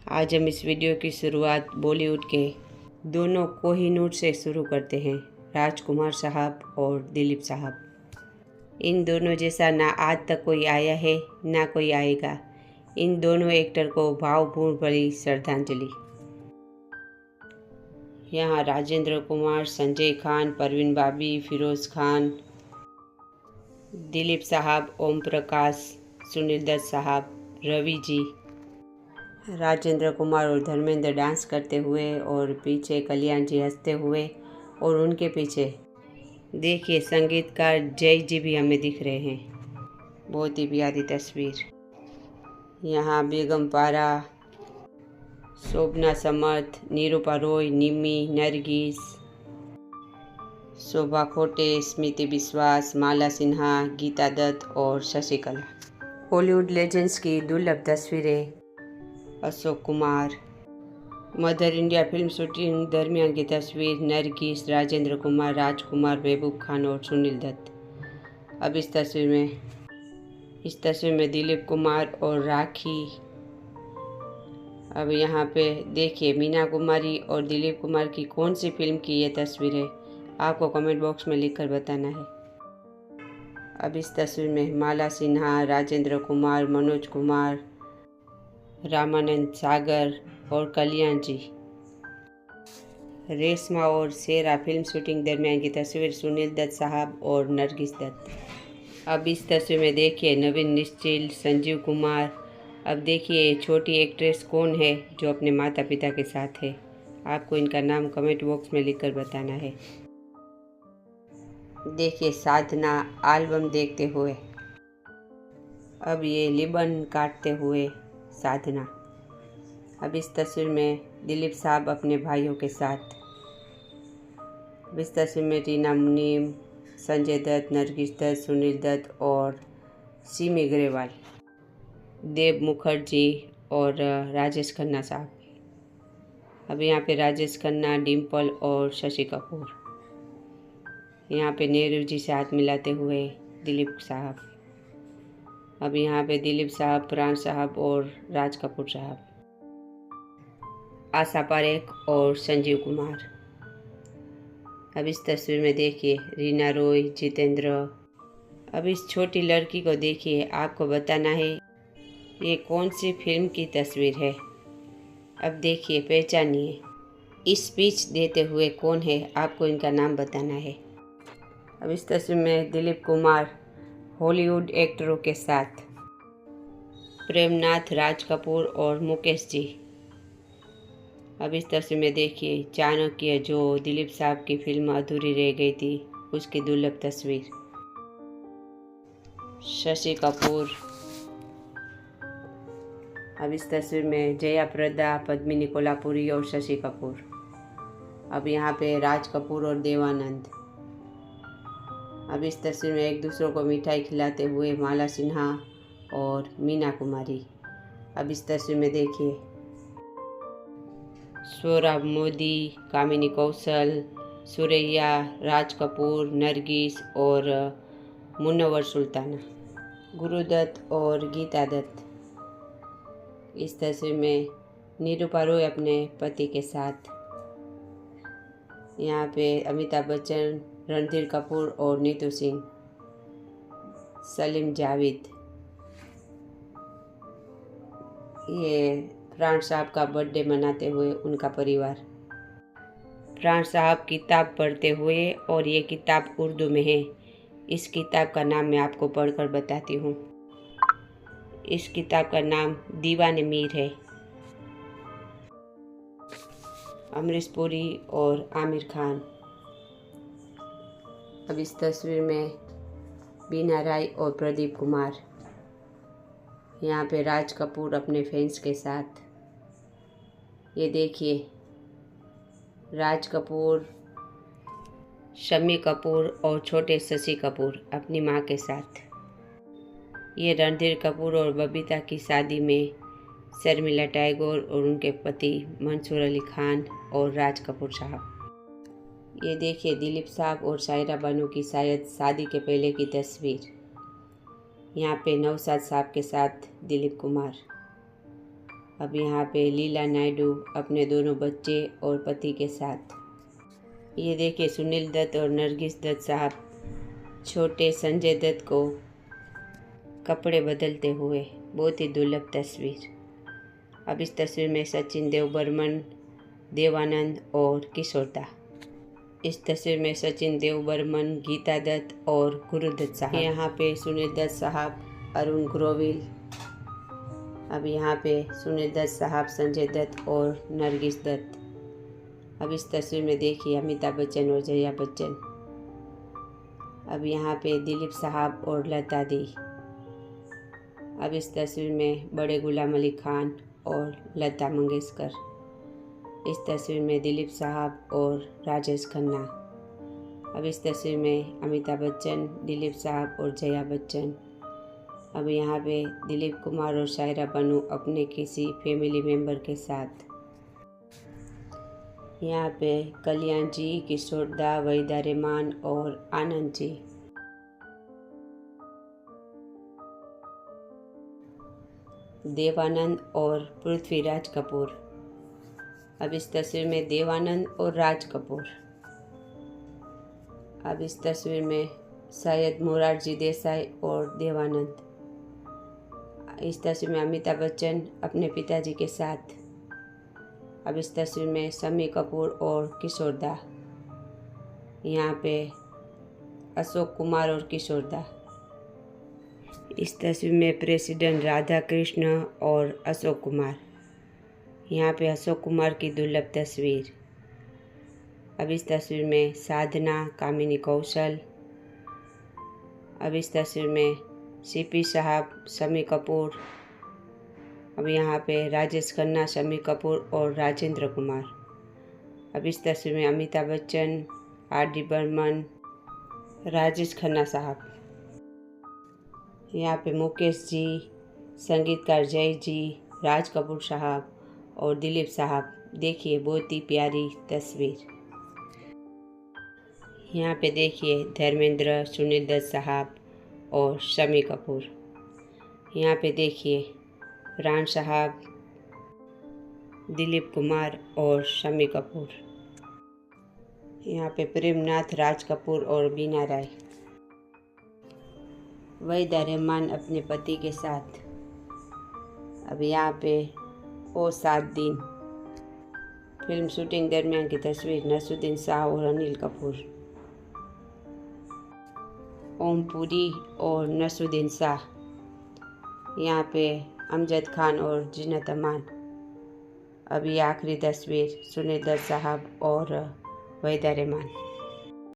आज हम इस वीडियो की शुरुआत बॉलीवुड के दोनों कोहिनूर से शुरू करते हैं, राजकुमार साहब और दिलीप साहब। इन दोनों जैसा ना आज तक कोई आया है ना कोई आएगा। इन दोनों एक्टर को भावपूर्ण भरी श्रद्धांजलि। यहाँ राजेंद्र कुमार, संजय खान, परवीन बाबी, फिरोज खान, दिलीप साहब, ओम प्रकाश, सुनील दत्त साहब, रवि जी, राजेंद्र कुमार और धर्मेंद्र डांस करते हुए और पीछे कल्याण जी हंसते हुए और उनके पीछे देखिए संगीतकार जय जी भी हमें दिख रहे हैं। बहुत ही प्यारी तस्वीर। यहाँ बेगम पारा, शोभना समर्थ, निरूपा रॉय, निमी, नरगिस, शोभा खोटे, स्मृति विश्वास, माला सिन्हा, गीता दत्त और शशिकला। बॉलीवुड लेजेंड्स की दुर्लभ तस्वीरें। Ashok Kumar. Mother India film shooting दरमियान की तस्वीर। नरगिस, राजेंद्र कुमार, राजकुमार, महबूब खान और सुनील दत्त। अब इस तस्वीर में दिलीप कुमार और राखी। अब यहाँ पे देखिए मीना कुमारी और दिलीप कुमार की कौन सी फिल्म की ये तस्वीर है, आपको कमेंट बॉक्स में लिखकर बताना है। अब इस तस्वीर में माला सिन्हा, राजेंद्र कुमार, मनोज कुमार, रामानंद सागर और कल्याण जी। रेशमा और शेरा फिल्म शूटिंग दरमियान की तस्वीर। सुनील दत्त साहब और नरगिस दत्त। अब इस तस्वीर में देखिए नवीन निश्चिल, संजीव कुमार। अब देखिए छोटी एक्ट्रेस कौन है जो अपने माता पिता के साथ है, आपको इनका नाम कमेंट बॉक्स में लिखकर बताना है। देखिए साधना एल्बम देखते हुए। अब ये रिबन काटते हुए साधना। अब इस तस्वीर में दिलीप साहब अपने भाइयों के साथ। अब इस तस्वीर में रीना मुनीम, संजय दत्त, नरगिस दत्त, सुनील दत्त और सिमी ग्रेवाल, देव मुखर्जी और राजेश खन्ना साहब। अब यहाँ पे राजेश खन्ना, डिम्पल और शशि कपूर। यहाँ पे नेहरू जी से हाथ मिलाते हुए दिलीप साहब। अब यहाँ पे दिलीप साहब, प्राण साहब और राज कपूर साहब, आशा पारेख और संजीव कुमार। अब इस तस्वीर में देखिए रीना रॉय, जितेंद्र। अब इस छोटी लड़की को देखिए, आपको बताना है ये कौन सी फिल्म की तस्वीर है। अब देखिए पहचानिए, इस स्पीच देते हुए कौन है, आपको इनका नाम बताना है। अब इस तस्वीर में दिलीप कुमार हॉलीवुड एक्टरों के साथ। प्रेमनाथ, राज कपूर और मुकेश जी। अब इस तस्वीर में देखिए चाणक्य, जो दिलीप साहब की फिल्म अधूरी रह गई थी उसकी दुर्लभ तस्वीर। शशि कपूर। अब इस तस्वीर में जया प्रदा, पद्मिनी कोल्हापुरी और शशि कपूर। अब यहाँ पे राज कपूर और देवानंद। अब इस तस्वीर में एक दूसरों को मिठाई खिलाते हुए माला सिन्हा और मीना कुमारी। अब इस तस्वीर में देखिए सौरभ मोदी, कामिनी कौशल, सुरैया, राज कपूर, नरगिस और मुनव्वर सुल्ताना, गुरुदत्त और गीता दत्त। इस तस्वीर में निरूपा रॉय अपने पति के साथ। यहाँ पे अमिताभ बच्चन, रणधीर कपूर और नीतू सिंह, सलीम जावेद। ये प्राण साहब का बर्थडे मनाते हुए उनका परिवार। प्राण साहब किताब पढ़ते हुए, और ये किताब उर्दू में है। इस किताब का नाम मैं आपको पढ़कर बताती हूँ। इस किताब का नाम दीवाने मीर है। अमरीश पुरी और आमिर खान। अब इस तस्वीर में बीना राय और प्रदीप कुमार। यहाँ पे राज कपूर अपने फैंस के साथ। ये देखिए राज कपूर, शम्मी कपूर और छोटे शशि कपूर अपनी माँ के साथ। ये रणधीर कपूर और बबीता की शादी में शर्मिला टैगोर और उनके पति मंसूर अली खान और राज कपूर साहब। ये देखिए दिलीप साहब और सायरा बानो की शायद शादी के पहले की तस्वीर। यहाँ पे नौशाद साहब के साथ दिलीप कुमार। अब यहाँ पे लीला नायडू अपने दोनों बच्चे और पति के साथ। ये देखिए सुनील दत्त और नरगिस दत्त साहब छोटे संजय दत्त को कपड़े बदलते हुए, बहुत ही दुर्लभ तस्वीर। अब इस तस्वीर में सचिन देव बर्मन, देवानंद और किशोरदा। इस तस्वीर में सचिन देव बर्मन, गीता दत्त और गुरुदत्त साहब। यहाँ पे सुनील दत्त साहब, अरुण ग्रोविल। अब यहाँ पे सुनील दत्त साहब, संजय दत्त और नरगिस दत्त। अब इस तस्वीर में देखिए अमिताभ बच्चन और जया बच्चन। अब यहाँ पे दिलीप साहब और लता दी। अब इस तस्वीर में बड़े गुलाम अली खान और लता मंगेशकर। इस तस्वीर में दिलीप साहब और राजेश खन्ना। अब इस तस्वीर में अमिताभ बच्चन, दिलीप साहब और जया बच्चन। अब यहाँ पे दिलीप कुमार और शायरा बानू अपने किसी फैमिली मेंबर के साथ। यहाँ पे कल्याण जी, किशोरदा, वहीदा रहमान और आनंद जी। देवानंद और पृथ्वीराज कपूर। अब इस तस्वीर में देवानंद और राज कपूर। अब इस तस्वीर में सैयद मोरारजी देसाई और देवानंद। इस तस्वीर में अमिताभ बच्चन अपने पिताजी के साथ। अब इस तस्वीर में शम्मी कपूर और किशोरदा। यहाँ पे अशोक कुमार और किशोरदा। इस तस्वीर में प्रेसिडेंट राधा कृष्ण और अशोक कुमार। यहाँ पे अशोक कुमार की दुर्लभ तस्वीर। अब इस तस्वीर में साधना, कामिनी कौशल। अब इस तस्वीर में सीपी साहब, शम्मी कपूर। अब यहाँ पे राजेश खन्ना, शम्मी कपूर और राजेंद्र कुमार। अब इस तस्वीर में अमिताभ बच्चन, आर.डी. बर्मन, राजेश खन्ना साहब। यहाँ पे मुकेश जी, संगीतकार जय जी, राज कपूर साहब और दिलीप साहब। देखिए बहुत ही प्यारी तस्वीर। यहाँ पे देखिए धर्मेंद्र, सुनील दत्त साहब और शम्मी कपूर। यहाँ पे देखिए प्राण साहब, दिलीप कुमार और शम्मी कपूर। यहाँ पे प्रेमनाथ, राज कपूर और बीना राय। वहीदा रहमान अपने पति के साथ। अब यहाँ पे ओ 7 दिन फिल्म शूटिंग दरमियान की तस्वीर। नसरुद्दीन शाह और अनिल कपूर। ओम पुरी और नसरुद्दीन शाह। यहाँ पे अमजद खान और जीनत अमान। अभी आखिरी तस्वीर सुनील दत्त साहब और वहीदा रहमान।